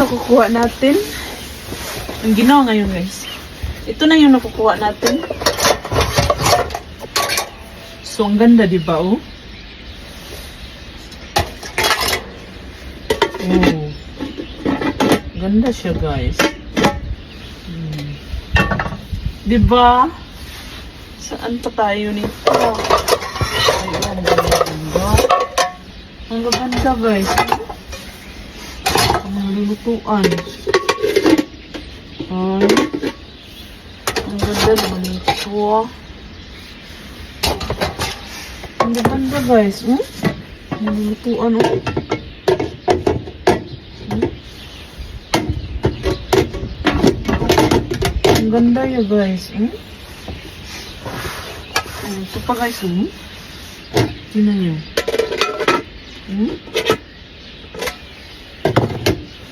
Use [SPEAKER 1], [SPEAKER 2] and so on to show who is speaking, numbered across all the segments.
[SPEAKER 1] Nakukuha natin. Ang ginawa ngayon guys. Ito na yung nakukuha natin. So, ang ganda diba oh? Oh. Ganda siya guys. Diba? Saan pa tayo nito? Ay, ang ganda. Ang ganda guys. Ang lulutuan. Ay. Ang ganda naman ito. Ang ganda guys. Ang lulutuan oh. Ang ganda ya guys. Ito pa guys. Tingnan nyo.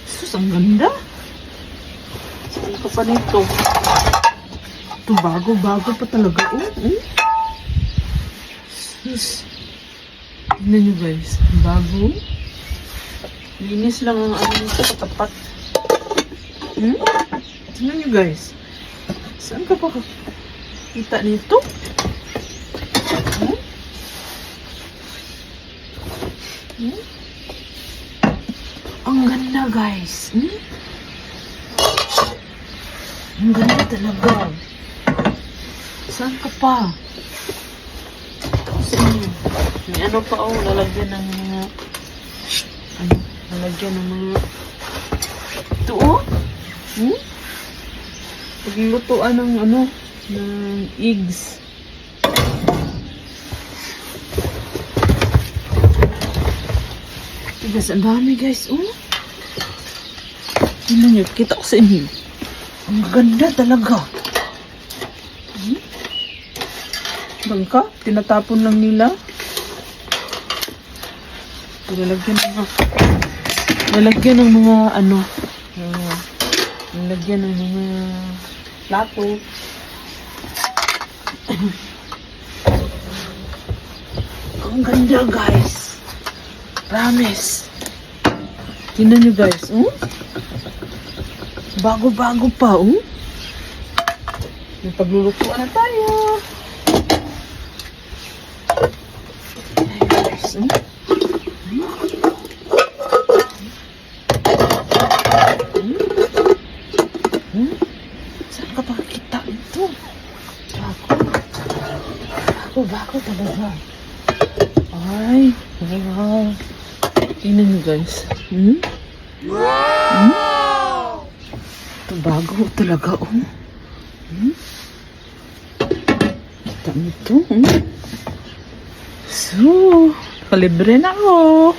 [SPEAKER 1] Sus, ang ganda. Saan ka pa nito? Ito bago pa talaga. Sus. Tingnan nyo guys. Bago. Linis lang ang ano nito katapat. Tingnan nyo guys. Saan ka pa kita nito? Ang ganda guys. Ang ganda talaga. Saan ka pa? May ano pa oh, lalagyan ng mga lalagyan ng mga ito oh. Paglutuan ng ano, ng eggs. Guys, ang dami guys, Tingnan nyo, kita ko sa inyo. Ang ganda talaga. Bangka, tinatapon lang nila. Lalagyan ng mga ano, lalagyan ng mga plato. Ang ganda guys. Promise. Tingnan nyo guys. Bago-bago pa. May paglulutuan na tayo. Ayan guys. Saan ka pa kita ito? Bago talaga. Ay, wow. Tingnan nyo guys. Ito bago talaga Kita mo ito. So, kalibre na ako.